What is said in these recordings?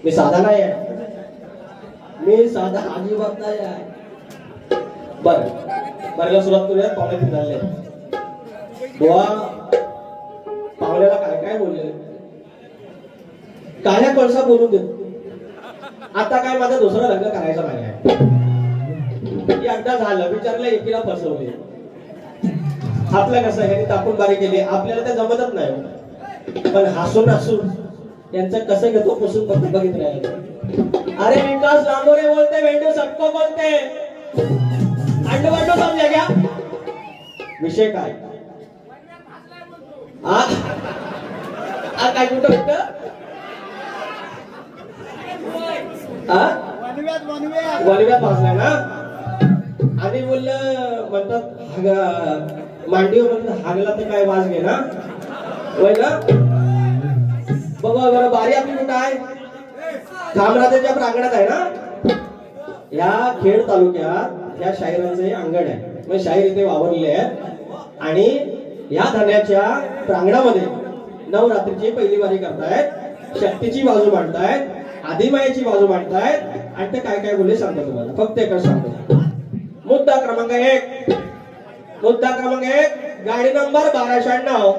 मी साधा नाही आहे, मी साधा अजिबात नाही आहे. बरं बरं सुरुवात करूया. पाहुणे किती झाले बुवा? पाहुण्याला काय काय बोलले? काळ्या कोळसा बोलू देत. आता काय माझं दुसरं लग्न करायचं नाही आहे. एकदा झालं विचारलं, एकीला फसवले. आपलं कसं आहे, तापून बारी केली, आपल्याला ते जमतच नाही. पण हसून हसून यांचं कसं घेतो पुसून बघित राहिलं. अरे विकास लांबोरे बोलते, वेंडू सबको बोलते. अंडू बंडू समजा क्या विषय काय? काय कुठं कुठं वनव्यात भाजलाय ना. आणि बोललं म्हणतात मांडीवर म्हणतात हागला तर काय वाज घे ना. होय ना बाबा. बरं बारी आपली कुठं आहे? कामराजाच्या प्रांगणात आहे ना. या खेड तालुक्यात या शाहिरांचे अंगण आहे. मग शाहीर इथे वावरले आहेत आणि या धान्याच्या प्रांगणामध्ये नवरात्रीची पहिली वारी करतायत, शक्तीची बाजू मांडतायत, आदिमायेची बाजू मांडतायत. आणि ते काय काय बोलले सांगतो तुम्हाला. फक्त एकच सांगतो. मुद्दा क्रमांक 1, मुद्दा क्रमांक 1, गाडी नंबर 1296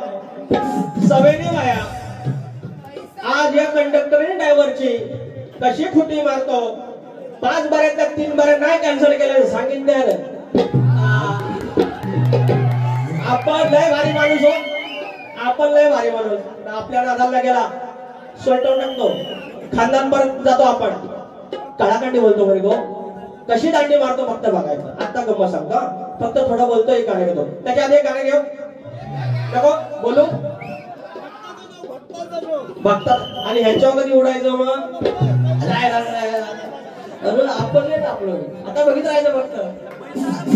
सवेनी वाया. आज या कंडक्टरने ड्रायव्हरची कशी खुटी मारतो. 5 बाऱ्यात 3 बाऱ्या नाही कॅन्सल केलं सांगितलं. आपण लय भारी माणूस हो, आपण लय भारी माणूस. आपल्या नादाला गेला सोडवून टाकतो, खानदान परत जातो आपण. काळाकांडी बोलतो म्हणे गो, कशी दांडी मारतो फक्त बघायचं. आता गप्पा सांगतो, फक्त थोडं बोलतो, एक गाणं घेतो. त्याच्या आधी एक गाणं घेऊ नको बोलू बघतात. आणि ह्याच्यावर कधी उडायचं मग आपण नाही टाकलो. आता बघित राहायचं फक्त.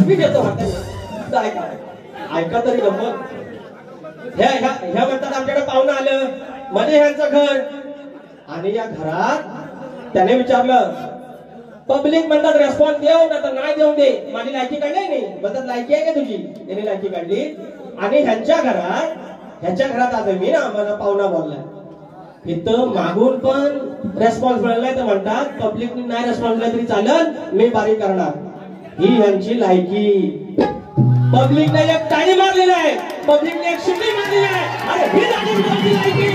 मी घेतो हाताला ऐका ऐका तरी गप्पा. ह्या म्हणतात आमच्याकडे पाहुणं आलं मध्ये ह्यांचं घर. आणि या घरात त्याने विचारलं, पब्लिक म्हणतात रेस्पॉन्स देऊ ना तर नाही देऊ दे, माझी लायकी काढली नाही. म्हणतात लायकी आहे का तुझी? त्याने लायकी काढली. आणि ह्यांच्या घरात आज मी ना मला पाहुणा बोलला. इथं मागून पण रेस्पॉन्स मिळालाय तर म्हणतात पब्लिक नाही रेस्पॉन्स मिळाला तरी चालेल, मी बारी करणार. ही ह्यांची लायकी. पब्लिकने एक टाळी मारलेली आहे, पब्लिकने एक शिट्टी मारलेली आहे. अरे ही झाली लायकी.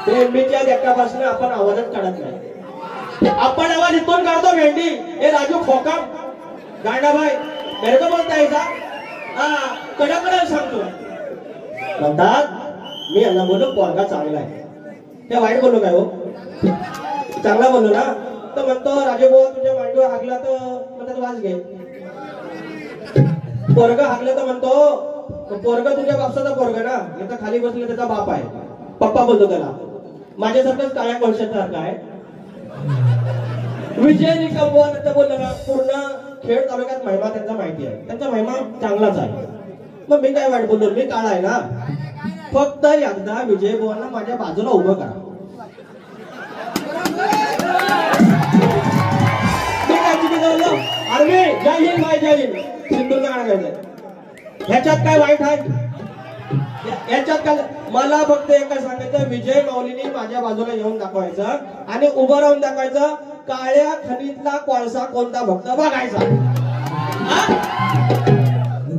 भेंडीच्या देखापासून आपण आवाजच काढत नाही. आपण आवाज इथून काढतो भेंडी. हे राजू खोका गांडाभाई मेरे को बोलता है का? कडकडा सांगतो. म्हणतात मी यांना बोललो पोरगा चांगला आहे. ते वाईट बोललो काय हो? चांगला बोललो ना. तर म्हणतो राजू भाऊ तुझ्या मांडीवर हागला तर म्हणतात वाज घे. पोरगा हागलं तर म्हणतो पोरगा तुझ्या बापसाचा पोरगा ना. इथं खाली बसले त्याचा बाप आहे, पप्पा बोलतो त्याला. माझ्यासारखंच काळ्या कोळशासारखं आहे. विजय निकमवार बोललं ना. पूर्ण खेड तालुक्यात महिमा त्यांचा माहिती आहे, त्यांचा महिमा चांगलाच आहे. मग मी काय वाईट बोललो? मी काळा आहे ना. फक्त एकदा विजय बुवांना माझ्या बाजूला उभं करा. अरे जय हिंद भाई, जय हिंद. सिंधूचं गाणं गायचं. ह्याच्यात काय वाईट आहे? याच्यात काय? मला फक्त एकच सांगायचं, विजय माऊलींनी माझ्या बाजूला येऊन दाखवायचं आणि उभं राहून दाखवायचं. काळ्या खनितला कोळसा कोणता भक्त बघायचा.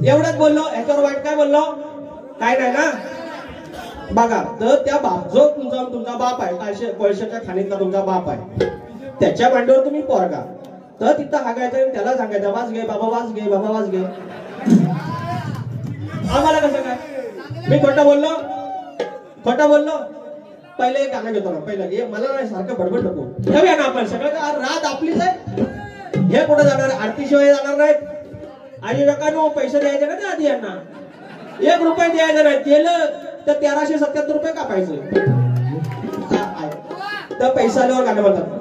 एवढंच बोललो. ह्याच्यावर वाईट काय बोललो? काय नाही ना. बघा तर त्या बाप जो तुमचा बाप आहे, कोळशाच्या खाणीतला तुमचा बाप आहे, त्याच्या मांडीवर तुम्ही पोरगा. तर तिथं हागायचं, त्याला सांगायचं वाज घे बाबा, वाज घे बाबा, वाज घे. आम्हाला कसं काय? मी खोटं बोललो? खोटं बोललो? पहिले एक गाणं घेतो ना. पहिलं मला नाही सारखं बडबड नको. ठेवूया ना आपण सगळं. रात आपलीच आहे. हे कुठं जाणार? आरतीशिवाय जाणार नाहीत. आई लोकांनो पैसे द्यायचे ना त्या आधी यांना. 1 रुपये द्यायचे नाही. केलं तर 1377 रुपये कापायचं. तर पैसा आल्यावर गाणं म्हणतात.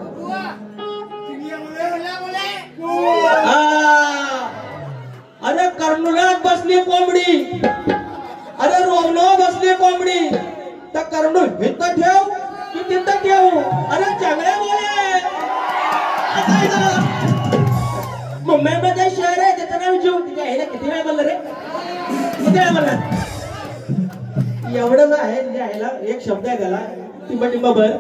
अरे कर्णुलात बसली कोंबडी, अरे रोवनावर बसली कोंबडी. तर कर्णूल इथं ठेव की तिथं ठेव? अरे चांगले बोले. मुंबईमध्ये शहर आहे त्याचं नाव जीव. तिच्या ह्याला किती वेळा बोललं रे? किती वेळा बोलला? एवढंच आहे. तिच्या ह्याला एक शब्द आहे त्याला टिंबा टिंबा भर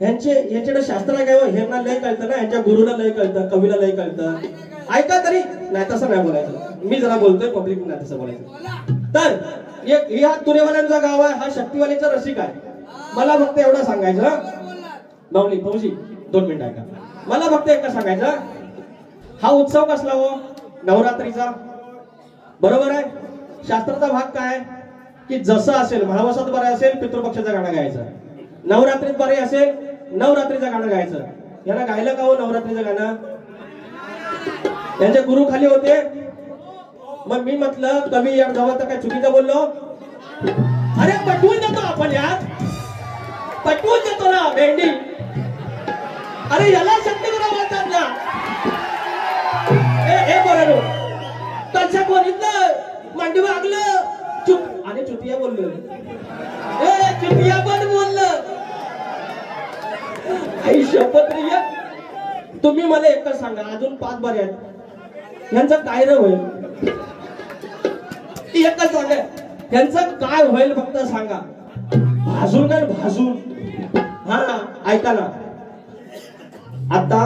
यांच्याकडे शास्त्र काय ह्यांना लय कळतं ना, यांच्या गुरुला लय कळतं, कवीला लय कळतं. ऐका तरी नाही, तसं नाही बोलायचं. मी जरा बोलतोय, पब्लिक नाही तसं बोलायचं. तर हा तुरेवाल्यांचा गाव आहे, हा शक्तीवालीचा रसिक आहे. मला फक्त एवढं सांगायचं बावली भाऊजी 2 मिनिटं ऐका. मला फक्त एकदा सांगायचं, हा उत्सव कसला हो? नवरात्रीचा, बरोबर आहे. शास्त्राचा भाग काय की जसं असेल महावसात बरं असेल पितृपक्षाचं गाणं गायचं, नवरात्रीत बरे असेल नवरात्रीचं गाणं गायचं. याला गायलं का हो नवरात्रीचं गाणं? यांचे गुरु खाली होते. मग मी म्हटलं कवी या गावात काय चुकीचं बोललो? अरे पटवून देतो आपण, यार पटवून देतो ना भेंडी. अरे याला शक्तीगुरु बोलतात ना. हे बोललो तशा कोणीतलं मांडी वागलं चुप आणि चुतिया बोललो. चुतिया पण बोललं. आई शपथ रे, तुम्ही मला एकच सांगा, अजून 5 बरे आहेत, यांचं काय रे होईल? एकच सांगा, यांचं काय होईल फक्त सांगा. भाजून काय भाजून? हा ऐका ना, आता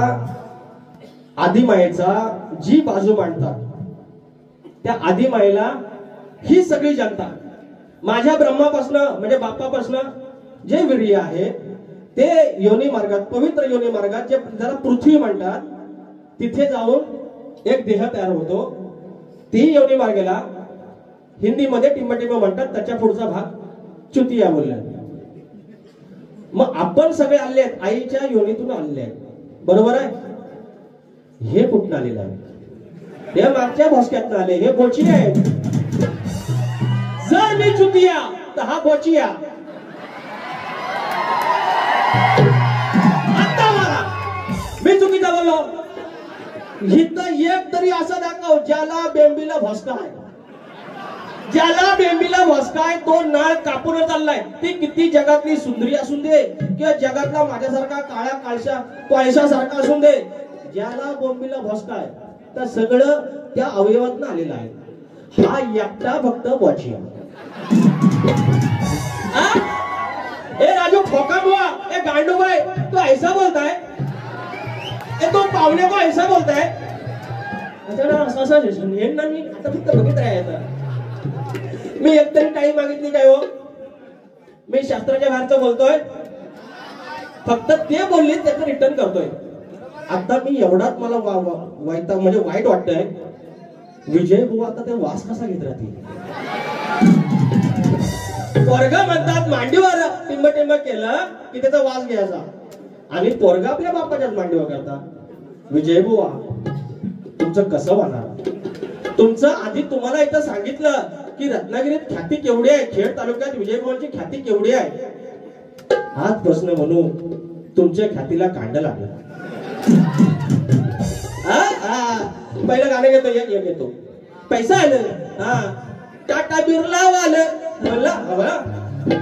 आदिमायेचा जी बाजू मांडतात त्या आदिमायेला ही सगळी जनता माझ्या ब्रह्मापासून म्हणजे बाप्पापासून जे वीर्य आहे ते योनी मार्गात, पवित्र योनी मार्गात, जे ज्याला पृथ्वी म्हणतात, तिथे जाऊन एक देह तयार होतो. ती योनी मार्गाला हिंदीमध्ये टिंबटिंब म्हणतात. त्याच्या पुढचा भाग चुतिया बोलला. मग आपण सगळे आले आहेत, आईच्या योनीतून आलेले आहेत, बरोबर आहे. हे कुठून आलेलं आहे? हे मागच्या भोसक्यातून आले, हे बोची आहेत. जर मी चुतिया तर हा बोचिया. आता मला मी चुकीचा बोललो. इथं एक तरी असं दाखव ज्याला बेंबीला भोसका आहे, ज्याला बेंबीला भोसका आहे तो नाळ कापून चाललाय. ती किती जगातली सुंदरी असून दे किंवा जगातला माझ्यासारखा काळ्या काळशा कोळशासारखा असून दे, ज्याला बेंबीला भोसका आहे तर सगळं त्या अवयवातून आलेलं आहे. हा एकटा फक्त बॉचिया. ए राजू खोका बुआ, ए गांडू भाई, तो ऐसा बोलता है? ए तो पावणे को ऐसा बोलता है? असं मी आता फक्त बघित राहायचं. मी एकतरी टाइम मागितली काय हो? मी शास्त्राच्या बाहेरचं बोलतोय, फक्त ते बोलले त्याचं रिटर्न करतोय. आता मी एवढाच मला वाईट म्हणजे वाईट वाटतंय, विजय बुवा आता ते वास कसा घेत राहतील? पोरगा म्हणतात मांडीवर टिंब टिंब केलं की त्याचा वास घ्यायचा, आणि पोरगा आपल्या बापाच्याच मांडीवर करता. विजय बुवा तुमचं कसं होणार? तुमचं आधी तुम्हाला इथं सांगितलं की रत्नागिरीत ख्याती केवढी आहे, खेड तालुक्यात विजय बुवांची ख्याती केवढी आहे. हाच प्रश्न म्हणून तुमच्या ख्यातीला कांड लागलं. पहिलं गाणं घेतो, एक घेतो, पैसा आलं, हा टाटा बिर्ला आलं,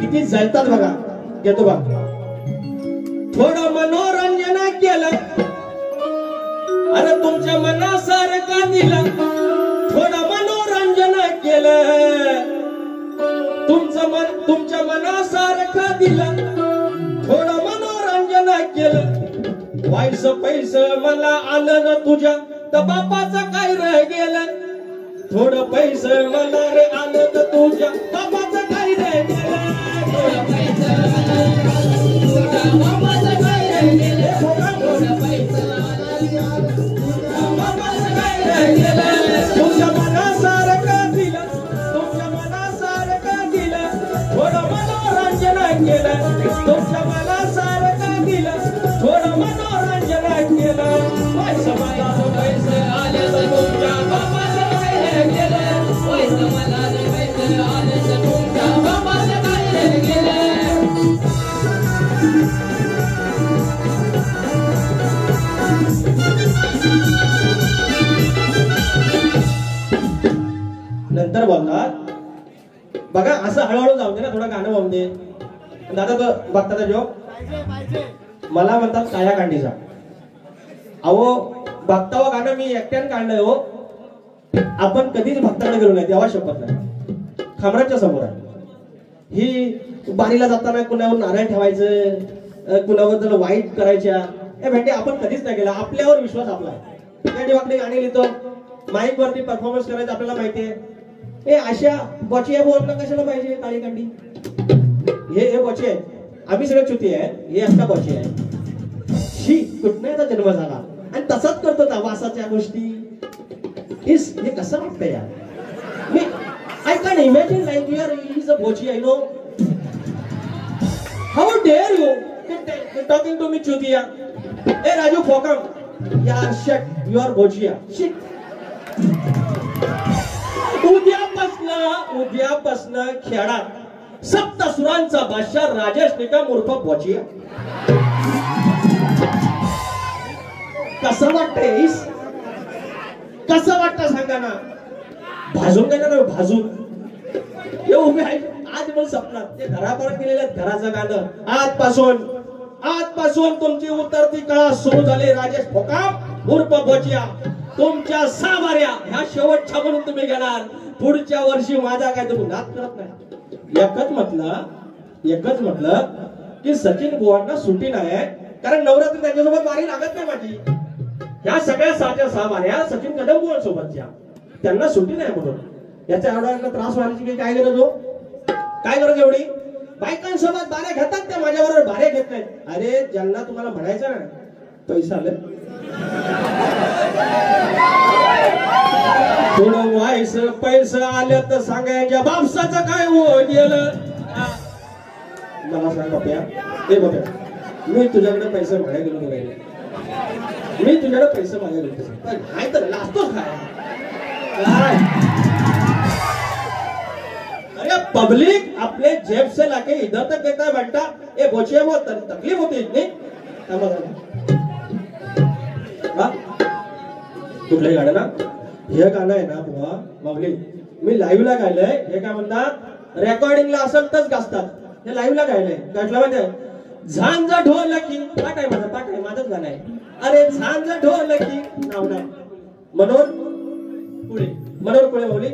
किती जळतात बघा. घेतो बघ, थोडं मनोरंजन केलं, अरे तुमच्या मनासारखं दिलं, थोडं मनोरंजन केलं, तुमच्या मनासारखं दिलं, थोडं मनोरंजन केलं. व्हायचं पैसे मला आलं न तुझ्या तर बापाचं काय रह गेलं. थोडं पैसे मला रे आलं तर तुझ्या बापाचं काय रह गेलं. थोडं पैसे बापाचं काय रह गेलं. थोडं पैसे बापाचं काय रह गेलं. तुमच्या मनासारखं दिलं, तुमच्या मनासारखं दिलं, थोडं मनोरंजन केलं, तुमच्या मनासारखं दिलं, थोडं मनोरंजन केलं. पैसे मला पैसे आले तर तुमच्या बापाचं काय रह गेलं. पैसे मला पैसे आले तर तुमच्या बापाचं काय रह गेलं. नंतर बोलतात बघा, असं हळूहळू जाऊ दे ना, थोडं गाणं वाहून दे. दादा तो बघता जो मला म्हणतात काया कांडीचा. अहो भक्तावा गाणं मी एकट्यानं काढलंय हो. आपण कधीच भक्ताकडे गेलो नाही, तेव्हा शपथ नाही, खामराच्या समोर आहे. ही बारीला जाताना कुणावर नारळ ठेवायचं, कुणावर जर वाईट करायच्या, हे भेटे आपण कधीच नाही केला. आपल्यावर विश्वास आपला. त्या देवाकडे गाणी लिहितो, माईक वरती परफॉर्मन्स करायचं आपल्याला माहितीये. हे अशा बॉचिया बोलणं कशाला पाहिजे काळी कांडी. हे बॉची आहे, आम्ही सगळे चुती आहे, हे असता बॉची आहे. शी कुठण्याचा जन्म झाला आणि तसाच करतो त्या वासाच्या गोष्टी. हे कसं वाटतं यार. मी I can imagine like you are is a बॉची. I know how dare you talking to me चुतिया. ए राजू फोकम यार शट यू आर बॉचिया. शिट. उद्यापासनं खेळात सप्तसुरांचा बादशाह राजेश निकम उर्फ बॉचिया. कसं वाटतंय, कसं वाटतं सांगा ना. भाजून काय ना भाजून हे उभे आहे आज मला सपनात. ते घरापर्यंत गेलेलं घराचं गाणं. आजपासून तुमची उतरती कळा सुरू झाली. राजेश फोकाम उर्फ बॉचिया तुमच्या 6 बाऱ्या ह्या शेवटच्या म्हणून तुम्ही घेणार. पुढच्या वर्षी माझा काय तुम्ही नाद करत नाही. एकच म्हटलं की सचिन बुवांना सुट्टी नाही, कारण नवरात्री त्यांच्यासोबत वारी लागत नाही माझी. ह्या सगळ्या 6च्या 6 बाऱ्या सचिन कदम बुवांसोबतच्या, त्यांना सुट्टी नाही म्हणून. याच्या एवढा त्रास व्हायची काय गरज हो. काय गरज एवढी. बायकांसोबत बाऱ्या घेतात त्या, माझ्याबरोबर बाऱ्या घेत नाहीत. अरे ज्यांना तुम्हाला म्हणायचं ना पैसा आले थोडं व्हायचं, पैसा आलं तर सांगायच्या बापसाचं काय हो गेलं. मला सांग बाप्या, हे बघा मी तुझ्याकडे पैसे मागायला गेलो बघायला, मी तुझ्याकडे पैसे मागायला गेलो नाही तर लाजतोच काय. अरे पब्लिक अपने जेब से लाके इधर तक देता है बेटा. ये बोचे वो तकलीफ होती इतनी. कुठलंही गाणं ना, हे गाणं आहे ना बुवा माऊली मी लाईव्हला गायलंय. हे काय म्हणतात रेकॉर्डिंगला असेल तरच गाजतात. हे लाईव्हला गायलंय. गाठलं माहितीये झांज ढोलकी. पाठ आहे माझंच गाणं आहे. अरे झांज ढोलकी नाव नाही मनोहर कुळे माऊली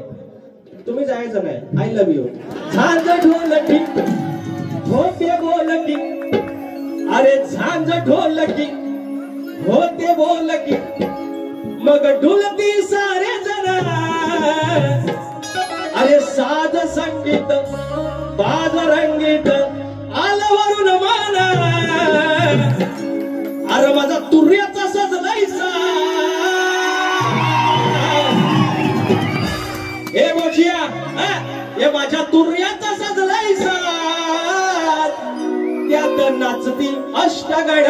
तुम्ही जायचं नाही. I love you. झांज ढोलकी होते बोलकी. अरे झांज ढोलकी होते बोलकी मग ढुलती सारे जण. अरे साध संगीत बाज रंगीत आलं वरून माना. अरे माझा तुर्याचा सजलायचा. हे बोचिया हे माझ्या तुर्याचा सजलायचा. त्यात नाचती अष्टगड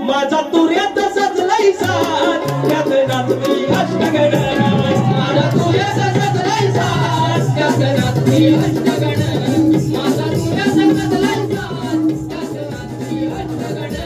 माझा तुर्याचा सजलायचा. त्यात नाचती अष्टगड माझा तुर्याचा सजलायचा. त्यात नाचती अष्टगड माझा तुर्याचा सजलायचा. त्यात नाचती अष्टगड.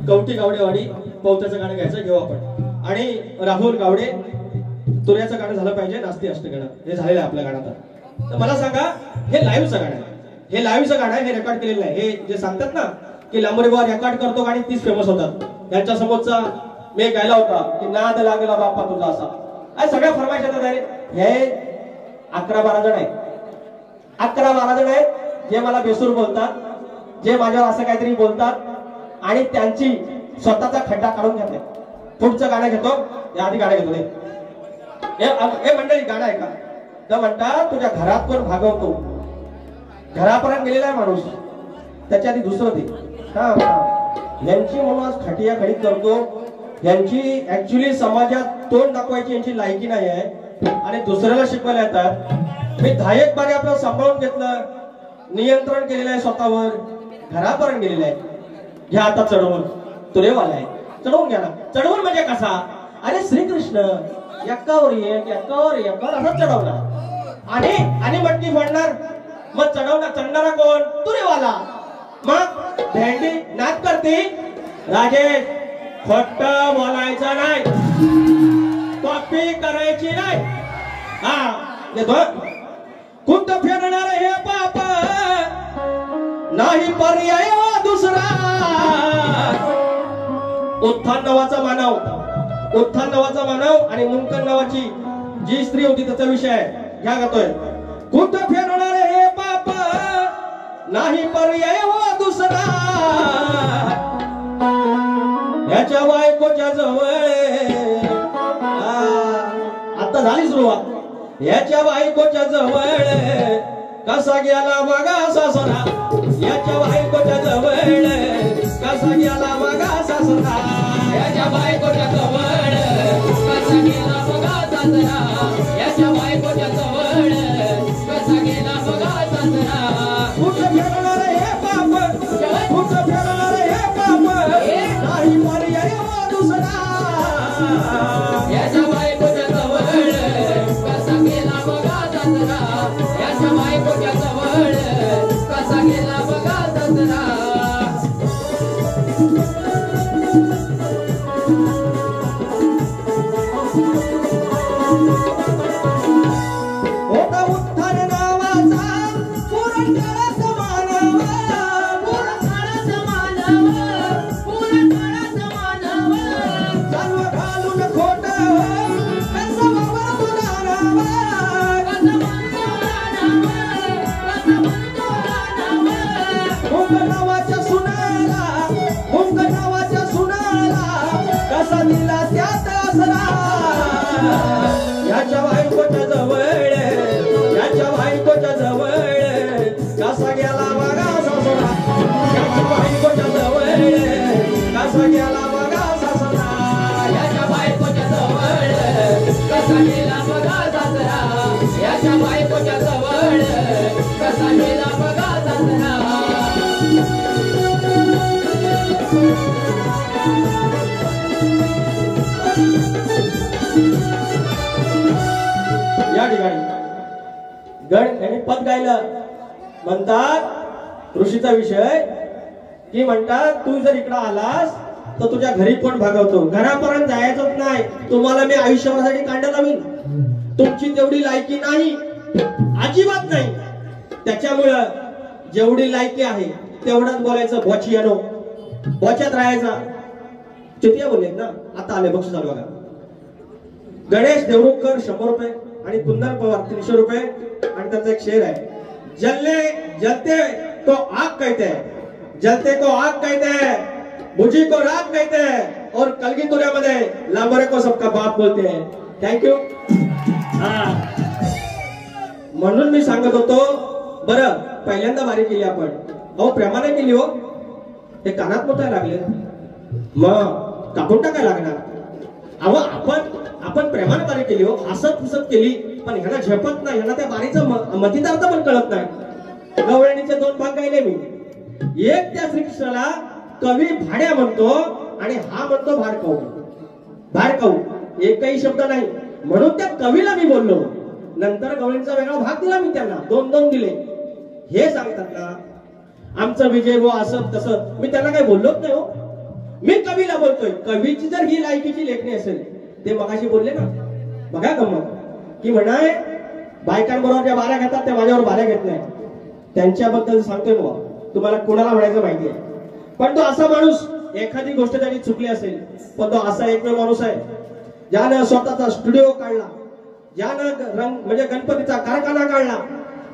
कवटी गावडेवाडी पवत्याचं गाणं घ्यायचं घेऊ आपण. आणि राहुल गावडे तुर्याचं गाणं झालं पाहिजे. नास्ती अष्टगण हे झालेलं आहे आपल्या गाण्यात. तर मला सांगा हे लाईव्हचं गाणं आहे. हे लाईव्हचं गाणं आहे. हे रेकॉर्ड केलेलं आहे. हे जे सांगतात ना की लांबोरे बुवा रेकॉर्ड करतो गाणी तीच फेमस होतात. त्यांच्या समोरचा मी गायला होता की नाद लागला बाप्पा तुझा असा. सगळ्या फरमाईश येतात. हे 11-12 जण आहेत. 11-12 जण आहेत जे मला बेसूर बोलतात, जे माझ्यावर असं काहीतरी बोलतात आणि त्यांची स्वतःचा खड्डा काढून घेते. पुढचं गाणं घेतो. या आधी गाणं घेतो. हे मंडळी गाणं आहे का तर म्हणतात तुझ्या घरात कोण भागवतो. घरापर्यंत गेलेला आहे माणूस, त्याच्या आधी दुसरं ते यांची म्हणून आज खटिया खडीत करतो. यांची ऍक्च्युली समाजात तोंड दाखवायची यांची लायकी नाही आहे आणि दुसऱ्याला शिकवायला येतात. मी 10-1 बारे आपलं सांभाळून घेतलं, नियंत्रण केलेलं आहे स्वतःवर. घरापर्यंत गेलेलं आहे. घ्या आता चढवून. तुरेवाला आहे चढवून घ्या ना. चढवून म्हणजे कसा. अरे श्रीकृष्ण एकावर एक असा चढवणार आणि मटकी फोडणार. मग चढणारा कोण तुरेवाला. मग भेंडी नाच करते राजेश खोट बोलायचं नाही, कॉपी करायची नाही. हा येतो कुठ फेडणार हे पाप नाही पर्याय दुसरा. उत्थान नावाचा मानव आणि मुंकन नावाची जी स्त्री होती त्याचा विषय आहे. घ्या गातोय कुठ फेडणार हे पाप नाही पर्याय दुसरा. याच्या बायकोच्या जवळ आता झाली सुरुवात. याच्या बायकोच्या जवळ कसा गेला बघा सासरा. याच्या बायकोच्या जवळ कसा गेला बघा सासरा. याच्या बायकोच्या जवळ कसा गेला बघा सासरा. याच्या बायकोच्या जवळ कसा गेला बघा सासरा. कुठं फेडणार हे पाप, कुठं फेडणार हे पाप नाही पर्याय दुसरा. याच्या बायकोच्या जवळ कसा गेला बघा सासरा. याच्या बायकोच्या जवळ कसा गेला बघा सासरा. होता उत्थान नावाचा पुरणकाळात मानव, पुरणकाळात मानव, पुरणकाळात मानव. सर्व घालून खोट कसं म्हणतो नाव, कसं म्हणतो नाव, कसं म्हणतो नाव. मुंग नावाच्या सुनाला, मुंग नावाच्या सुनाला कसा दिला त्यात आसरा. याच्या बायकोच्या जवळ, याच्या बायकोच्या जवळ कसा गेला बघा सासरा. याच्या बायकोच्या जवळ कसा गेला बघा सासरा. याच्या बायकोच्या जवळ कसा गेला बघा सासरा. याच्या बायकोच्या जवळ कसा गेला बघा सासरा. या ठिकाणी गण यांनी पद गायलं. म्हणतात ऋषीचा विषय की म्हणतात तू जर इकडं आलास तर तुझ्या घरी कोण भागवतो. घरापर्यंत जायचंच नाही. तुम्हाला मी आयुष्यभरासाठी कांड लावीन. तुमची तेवढी लायकी नाही, अजिबात नाही. त्याच्यामुळं जेवढी लायकी आहे तेवढंच बोलायचं. बोचियानो बोच्यात राहायचा. चुतिया बोललेत ना. आता आले बक्षीस आलं बघा. गणेश देवरुखकर 100 रुपये आणि कुंदन पवार 300 रुपये. आणि त्याचा एक शेर आहे. जलते को आग कहते हैं, जलते को आग कहते हैं, बुझी को राग कहते हैं और कलगी तुऱ्यामध्ये लांबरे को सबका बाप बोलते हैं. थँक्यू. म्हणून मी सांगत होतो बरं पहिल्यांदा बारी केली आपण. अहो प्रेमाने केली हो. ते कानात मोठा लागले मग कापून टाकायला लागणार. अहो आपण प्रेमाने बारी केली हो. हसत हसत केली पण ह्यांना झेपत नाही. ह्यांना त्या बारीचा मतितार्थ पण कळत नाही. गवळणीचे 2 भाग गायले मी. एक त्या श्रीकृष्णाला कवी भाड्या म्हणतो आणि हा म्हणतो भाडकाऊ. भाडकाऊ एकही शब्द नाही. म्हणून त्या कवीला मी बोललो. नंतर गवळणीचा वेगळा भाग दिला मी त्यांना. 2-2 दिले. हे सांगतात ना आमचं विजय भाऊ असं तसं. मी त्यांना काही बोललोच नाही हो. मी कवीला बोलतोय. कवीची जर ही लायकीची लेखणी असेल ते मगाशी बोलले ना बघा गमत की म्हणाय बायकांबरोबर ज्या बाऱ्या घेतात त्या माझ्यावर बाऱ्या घेत नाही. त्यांच्याबद्दल सांगतोय बुवा. तुम्हाला कोणाला म्हणायचं माहिती आहे. पण तो असा माणूस एखादी गोष्ट त्याची चुकली असेल पण तो असा एकमेव माणूस आहे ज्यानं स्वतःचा स्टुडिओ काढला, ज्यानं म्हणजे गणपतीचा कारखाना काढला,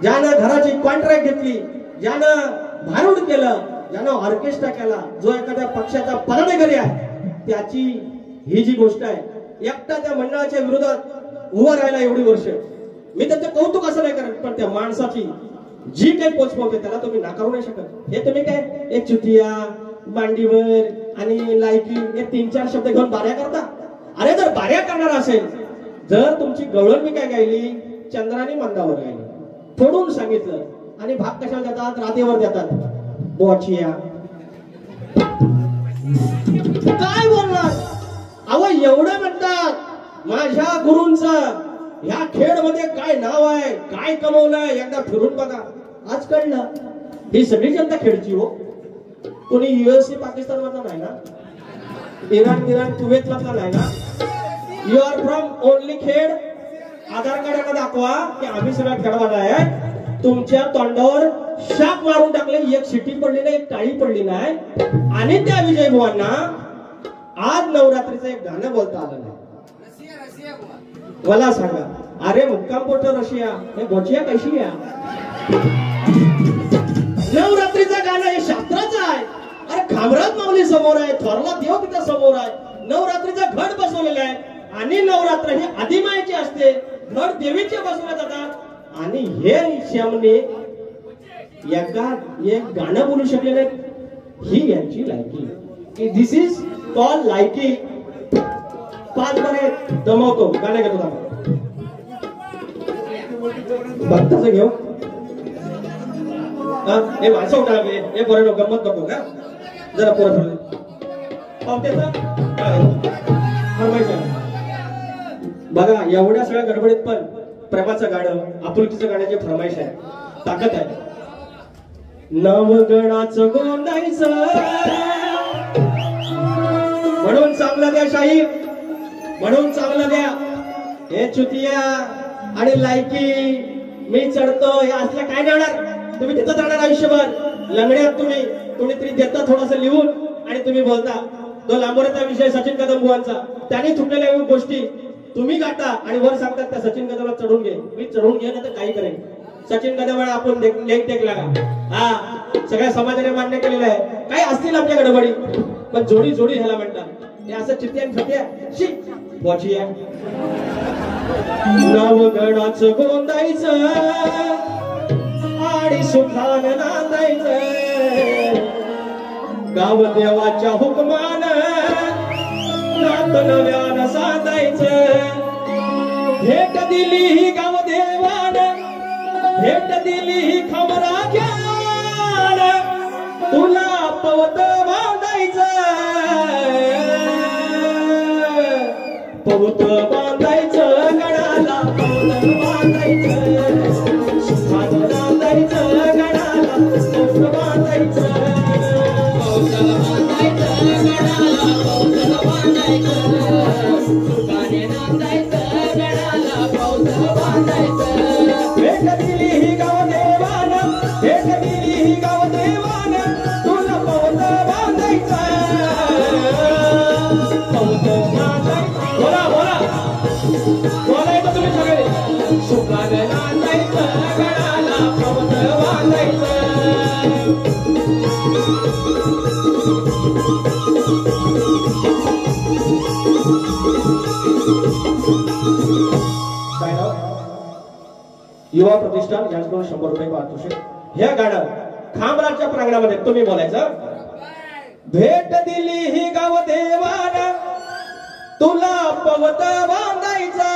ज्यानं घराची कॉन्ट्रॅक्ट घेतली, ज्यानं भारूड केलं, ज्यानं ऑर्केस्ट्रा केला, जो एखाद्या पक्षाचा पदाधिकारी आहे त्याची ही जी गोष्ट आहे. एकटा त्या मंडळाच्या विरोधात उभा राहिला एवढी वर्ष. मी त्याचं कौतुक असं नाही करत पण त्या माणसाची जी काही पोच पावते त्याला तुम्ही नाकारू नाही शकत. हे तुम्ही काय एक चुटिया मांडीवर आणि लायकी हे 3-4 शब्द घेऊन बाऱ्या करता. अरे जर बाऱ्या करणार असेल जर तुमची गवळण मी काय गायली चंद्राने मंदावर गायली फोडून सांगितलं आणि भाग कशाला देतात राधेवर देतात. बोचिया काय बोलणार. अहो एवढं म्हणतात माझ्या गुरूंचं ह्या खेळ मध्ये काय नाव आहे काय कमवलंय एकदा फिरून बघा. आज कळलं ही सगळी जनता खेळची हो. कोणी USA पाकिस्तान मधला नाही ना. इराण कुवेतला नाही ना? You are from only Khed. Aadhaar card दाखवा की आम्ही सगळ्या खेळवाला आहे. तुमच्या तोंडावर शाप मारून टाकले, एक शिटी पडली नाही, एक टाळी पडली नाही. आणि त्या विजय बुवांना आज नवरात्रीचं एक गाणं बोलता आलं नाही. मला सांगा, अरे मुक्काम पोट रशिया हे गोचिया कशी या? नवरात्रीचं गाणं हे शास्त्राचं आहे. अरे खामराज माऊली समोर आहे, थोरला देव तिथं समोर आहे. नवरात्रीचा घट बसवलेला आहे आणि नवरात्र ही आदिमायेची असते, घट देवीचे बसवले जातात. आणि हे श्यामने एक गाणं बोलू शकले नाही, ही यांची लायकी. दिस इज कॉल लायकी. 5 बरे दमवतो गाणं घेतो भक्ताचं घेऊ. हे माणसं उठावे, हे बरं गंमत नको का जरा पोरं बघा. एवढ्या सगळ्या गडबडीत पण प्रेमाचं गाणं, आपुलकीचं गाण्याची फरमाईश आहे, ताकद आहे. नवगणाचं गोंडायचं म्हणून चांगलं द्या शाही, म्हणून चांगलं द्या. हे चुतिया आणि लायकी मी चढतो हे असल्या काय देणार? तुम्ही तिथं जाणार आयुष्यभर लंगड्यात. तुम्ही तरी देता थोडस लिहून आणि तुम्ही बोलता. तो लांबोऱ्याचा विषय सचिन कदम बुवांचा, त्यांनी चुकलेल्या गोष्टी तुम्ही गाता आणि वर सांगतात त्या सचिन कदमला चढून घे. मी चढून घे ना तर काही करेन. सचिन कदम आपण लेख टेक लागा. हा सगळ्या समाजाने मान्य केलेलं आहे. काही असतील आपल्या गडबडी पण जोडी ह्याला म्हणतात. हे असं चित्त्यान फत्या शी पोचिया. नवगणाचं गोंदायचं आणि सुखान नांदायचं, गाव देवाच्या हुकमान नात नव्यानं साधायचं. भेट दिली ही गाव देवान, भेट दिली ही खमराख्यान, तुला पवत बांधायचं, पवत बांधायचं गडाला, पवत बांधायचं, सुखान नांदायचं गडाला, पवत बांधायचं, पवत बांधायचं गडाला, पवत बांधायचं, सुखाने नांदायचं गडाला, पवत बांधायचं. भेट दिली ही गाव देवान, भेट दिली ही गाव देवान, तुला पवत बांधायचं, पवत बांधायचं. बोला बोला बोलायचं तुम्ही सगळे. सुखाने नांदायचं गडाला, पवत बांधायचं. युवा प्रतिष्ठान यांच्याकडून 100 रुपये पारितोषिक. हे गाणं खामराजच्या प्रांगणामध्ये तुम्ही बोलायचं. भेट दिली ही गाव देवान, तुला पवत बांधायचं,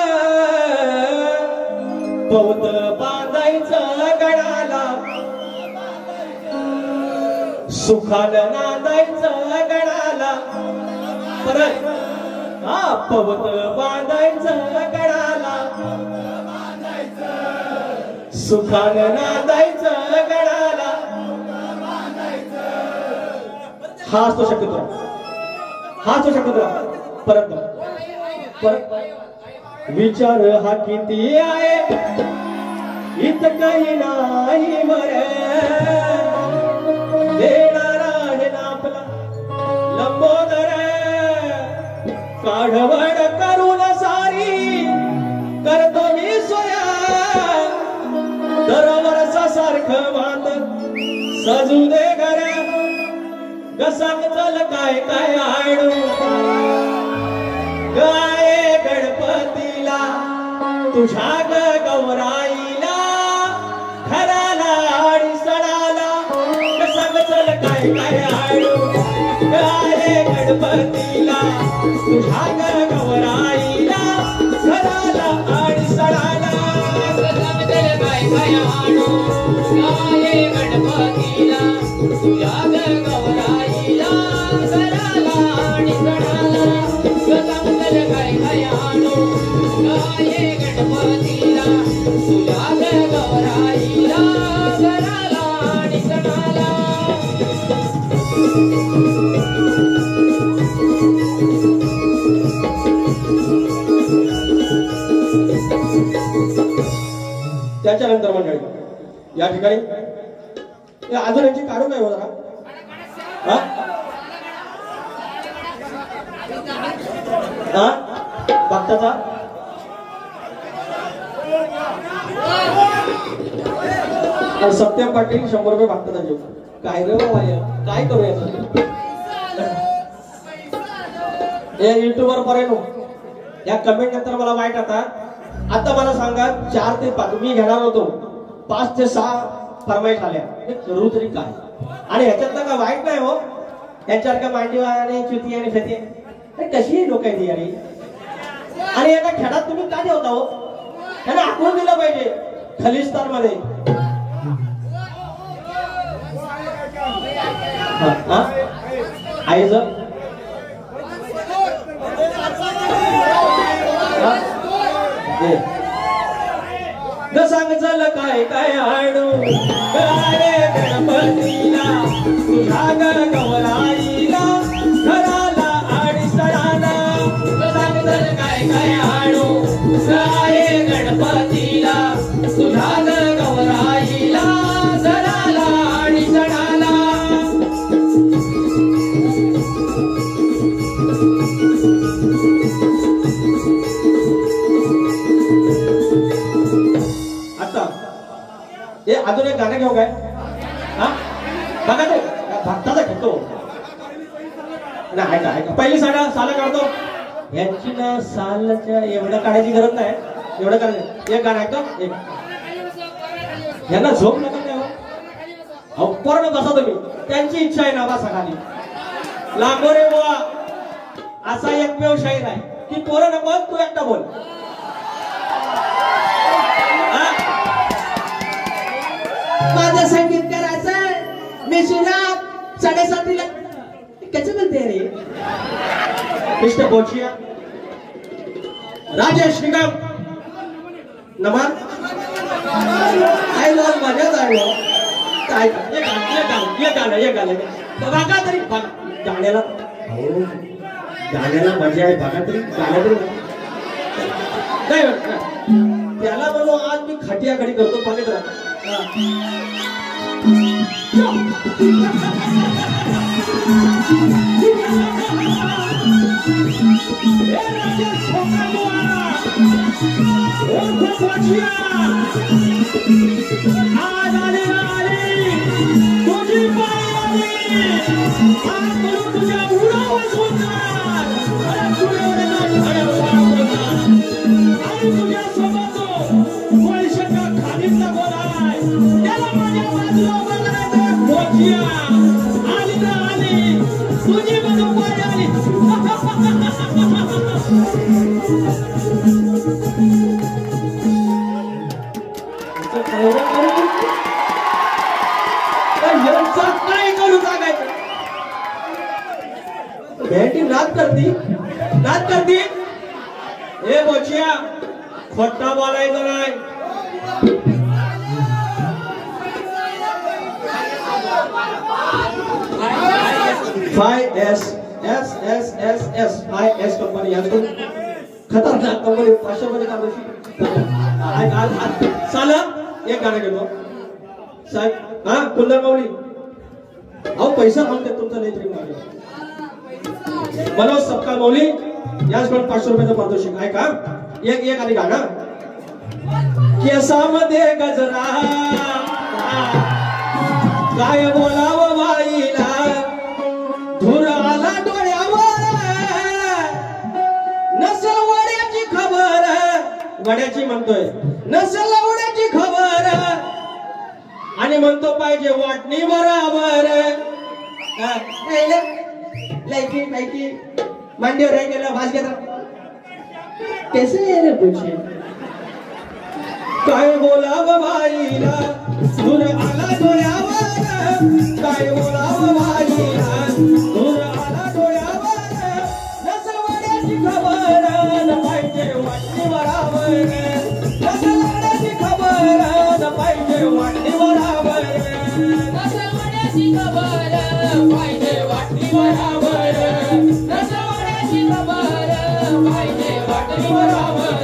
पवत बांधायचं गडाला, सुखानं नांदायचं गडाला. परत हा पवत बांधायचं गडाला, सुखानं नांदायचं गडाला. हा असतो शक्यतो, हा असतो शक्यतो. परत विचार हा किती आहे, इथं काही नाही बरे, देणारा आहे ना आपला लंबोदर, काढवड करून सारी करतो मी सोया, दरवर्षा सारखं बांध सजू दे घर, कसाक चल काय काय आडू, गाये गणपतीला तुझ्या गौराईला, खराला आणि सणाला, कसाक चल काय काय आडू, गाये गणपतीला तुझ्या गौराईला, खराला आणि सणाला, कसाक चल काय काय आडू, गाये गणपतीला तुझ्या गौराईला, खराला आणि सणाला, कसाक चल काय काय आडू, गाये गणपतीला तुझ्या गौराईला, खराला आणि सणाला. त्याच्यानंतर मंडळी या ठिकाणी अजून यांची काढू काय हो जरा भक्ताचा सत्यम पाटील 100 रुपये भक्ताचा जीव काय रे बाबा काय करू या युट्यूबर पर्यंत या कमेंट नंतर मला वाईट आता मला सांगा 4 ते 5 मी घेणार होतो 5 ते 6 फरमाईश आल्या करू तरी काय आणि ह्याच्यातलं काय वाईट नाही हो यांच्यासारख्या मांडीवा आणि चुती आणि फेती कशी लोक आहेत यारी आणि एका खेळात तुम्ही का ठेवता हो त्यांना आखून दिलं पाहिजे खलिस्तान मध्ये आईच सांग चल काय काय आणू गणपतीला तुझ्या गवराईला घराला आणि सणाला सांग चल काय काय आणू गणपतीला तुझ्या गवराईला घराला आणि सणाला अजून एक गाणं घेऊ काय बघा ते भक्ताचा घेतो नाही ऐका पहिली साला काढतो यांची ना सालच्या एवढं काढायची गरज नाही एवढं करायचं एक गाणं ऐकतो एक यांना झोप लागत नाही हो पूर्ण बसा तुम्ही त्यांची इच्छा आहे ना बसा खाली लांबो रे बुवा असा एकमेव शाहीर आहे की पोरं नको तू एकटा बोल माझं संगीत करायचं मी सुरात 7:30 कच म्हणते रे मिस्टर बोचिया राजेश निगम नमन आई लोग मजाच आहे हो काय ये गाणं बघा तरी गाण्याला मजा आहे बघा तरी गाणं तरी नाही त्याला म्हणून आज मी खटियाखडी करतो पाण्यात राहतो काय करू सांगायचं भेटी नाद करती हे बोचिया खोटा बोलायचं नाही S कंपनी यातून खतरनाक कंपनी 500 मध्ये काम साला एक गाणं गेलो साहेब कुंदन माऊली अहो पैसा मागते तुमचा नाही तरी मनोज सपकाळ माऊली याच पण 500 रुपयाचं पारितोषिक आहे का एक आधी गाणं केसामध्ये गजरा काय बोलावं बाईला धूर आला डोळ्यावर नसेल वड्याची खबर वड्याची म्हणतोय नसेल वड्याची खबर आणि म्हणतो पाहिजे वाटणी बराबर लायकी मांडीवर आहे गेला भास घेता कैसे रे पूछे काय बोलावं बाईला धूर आला डोळ्यावर काय बोलावं बाईला धूर आला डोळ्यावर नसेल वड्याची खबर न पाहिजे वाटणी बराबर नसेल वड्याची खबर न पाहिजे वाटणी बराबर नसेल वड्याची खबर पाहिजे वाटणी बराबर नसेल वड्याची खबर पाहिजे वाटणी बराबर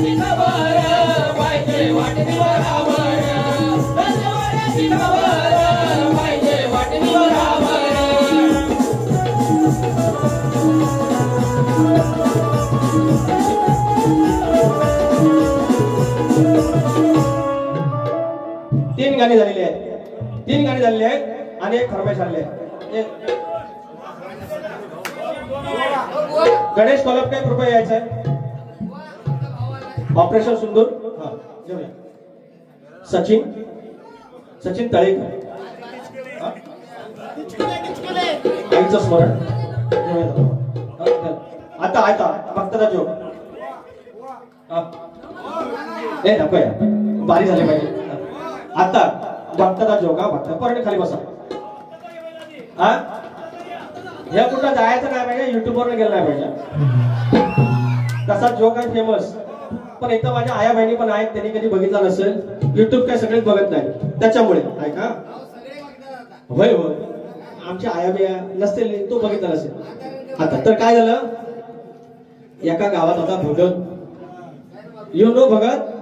तीन गाणी झालेली आहेत आणि एक फरमाईश आलेली आहे. गणेश कोलपकर कृपया यायचं आहे. ऑपरेशन सुंदर घेऊया. सचिन तळेकर आईचं स्मरण आता भक्ताचा जोग हे नको या बारी झाले पाहिजे. आता भक्ताचा जोग भक्त परत खाली बसा. ह्या कुठं जायचं नाही पाहिजे, युट्यूबवर गेलं नाही पाहिजे. तसा जोक आहे फेमस, पण इथं माझ्या आया बहिणी पण आहेत, त्यांनी कधी बघितला नसेल. युट्यूब काय सगळेच बघत नाही त्याच्यामुळे आहे का. होय होय आमच्या आया बिया नसतील, तो बघितला नसेल. आता तर काय झालं, एका गावात होता भगत. यु नो भगत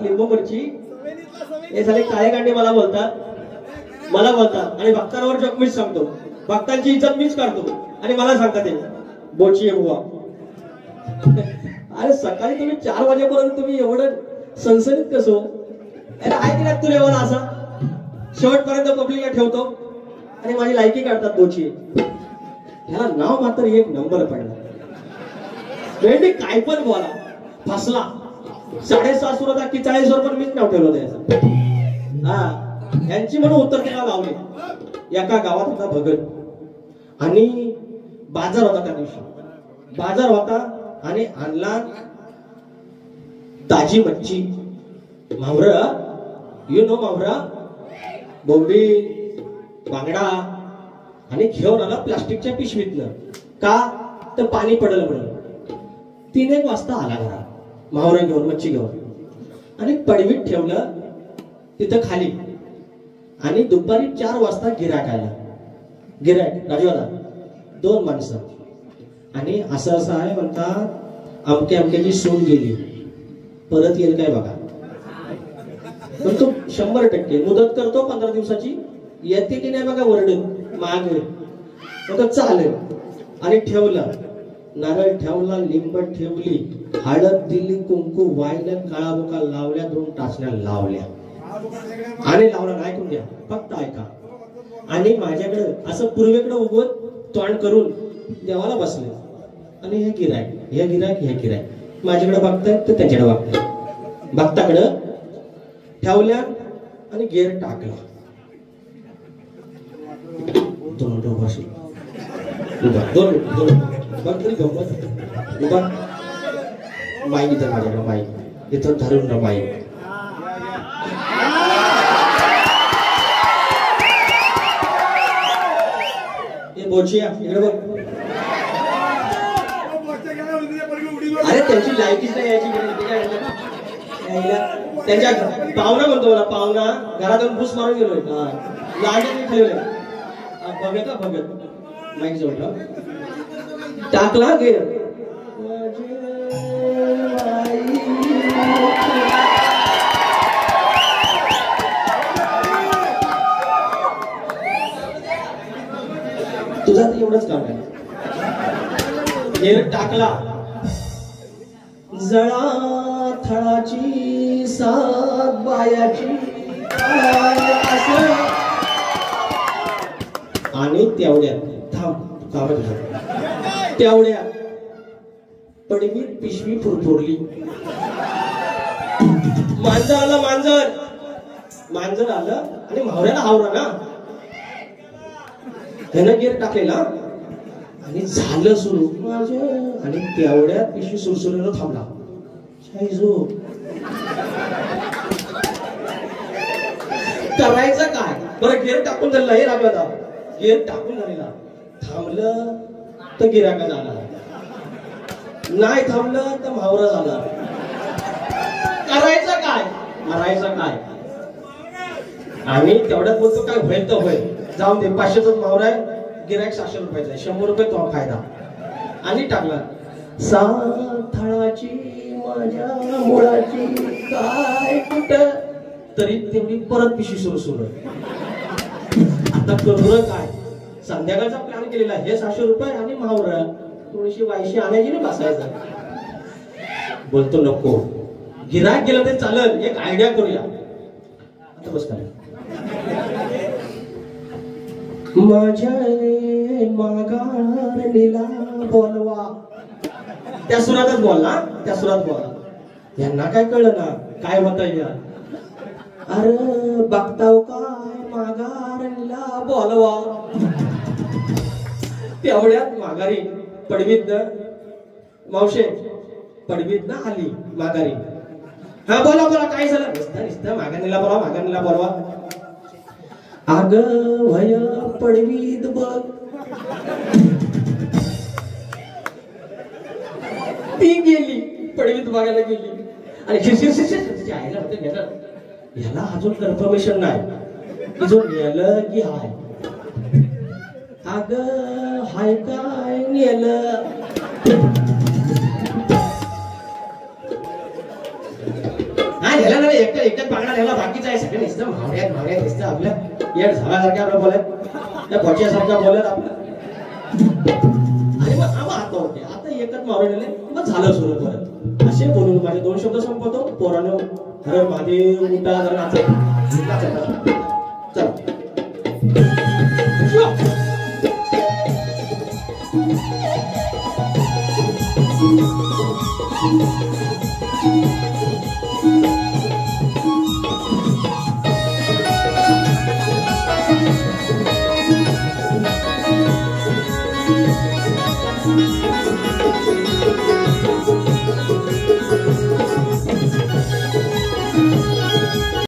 लिंबू मिरची हे झाले काळे कांडे मला बोलतात आणि भक्तांवर जग मीच सांगतो, भक्तांची इज्जत मीच करतो आणि मला सांगतात ते बोची बुवा. अरे सकाळी तुम्ही 4 वाजेपर्यंत तुम्ही एवढं सनसनीत कसं आहे की नाही तू लेवल असा शेवटपर्यंत पब्लिकला ठेवतो आणि माझी लायकी काढतात बोची. ह्याला नाव मात्र एक नंबर पडला. भेंडी काय पण बोला फसला. 7.5 सुरता की 40 पण मीच नाव ठेवलं त्याचं. यांची म्हणून उत्तर त्याला लावले. एका गावात होता भगत आणि बाजार होता. त्या दिवशी बाजार होता आणि आणला ताजी मच्छी, मावरा यु नो मावरा, बोंबी, बांगडा आणि घेऊन आला प्लास्टिकच्या पिशवीतनं. का तर पाणी पडलं म्हणून. 3-1 वाजता आला घरात मावरा घेऊन, मच्छी घेऊन आणि पडवीत ठेवलं तिथं खाली. आणि दुपारी 4 वाजता गिराक आला. गिराक राजवाला 2 माणसं आणि असं आहे म्हणतात अमक्याची सून गेली, परत येईल काय बघा. पण तो 100% मुदत करतो 15 दिवसाची, येते की नाही बघा वरडून मागे चालेल. आणि ठेवलं, नारळ ठेवला, लिंब ठेवली, हळद दिली, कुंकू वाहिलं, काळा बुका लावल्या, 2 टाचण्या लावल्या आणि लावला. ऐकून घ्या फक्त ऐका. आणि माझ्याकडे असं पूर्वेकडे उगवत तोंड करून देवाला बसले आणि हे गिरायक माझ्याकडे बघताय तर त्याच्याकडे बघताय. भक्ताकडं ठेवल्या आणि गेर टाकला. 2 मिनिटं बसले. बघ तरी गंमत उभा. माईक इथं माझ्याकडे, माईक इथं धरून ना माईक. बोचिया इकडे बघ. अरे त्यांची लायकीच नाही यायची. त्यांच्या पाहुणा म्हणतो मला, पाहुणा घरातून भूस मारून गेलोय. लाडे ठेवले भगत माईक जोडला, टाकला गेर. तुझा तर एवढंच काम आहे. गेर टाकला, जळा थळाची सात बायाची आणि तेवढ्या पडवीत पिशवी फुरफुरली. मांजर आलं आणि मावऱ्याला आवरा ना, त्यानं गेर टाकलेला आणि झालं सुरू. आणि तेवढ्यात पिशवी सुरसुरीनं थांबला. करायचं काय बरं, गेर टाकून झालेला हे राजवादा, गेर टाकून झालेला. थांबलं तर गिराका जाणार, नाही थांबलं तर मावरा जाणार. करायचं काय, मारायचं काय. आणि तेवढ्यात बोलतो काय होईल तर होईल, जाऊन दे. 500च मावरा आहे, गिरायक 700 रुपयाचा आहे, 100 रुपये तो फायदा. आणि टाकला. साथाळाची माझ्या मुळाची काय कुठं तरी तेवढी परत पिशी सुरू आता करू काय संध्याकाळचा प्लॅन केलेला हे 600 रुपये आणि मावर थोडीशी वायशी आणायची ना बसायचं बोलतो नको गिराक गेलं ते चालत एक आयडिया करूया आता बस काय माझ्या माघारणीला बोलवा त्या सुरातच बोलला त्या सुरात बोला यांना काय कळलं ना काय होत अरे बघताव काय माघारणीला बोलवा तेवढ्यात माघारी पडवीत मावशे पडवीत ना आली माघारी हा बोला बोला काय झालं नुसतं माघारणीला बोलवा अग भय पडवीत बघ ती गेली पडवीत बघायला गेली आणि शिरशिर आईला होते नेलं याला अजून कन्फर्मेशन नाही की जो नेलं की हाय अग हाय काय नेलं ह्याला ना एकच पागडा ह्याला बाकीचं आहे सगळं नुसतं मावळ्यात नुसतं आपल्या येड झाडासारख्या आपलं बोलत त्या पोच्यासारख्या बोलत आपलं आणि मग आता होते आता एकच मावळले मग झालं सुरू परत असे बोलून माझे 2 शब्द संपवतो पोरानो अरे महादेव उठा जरा नाचत चल Thank you.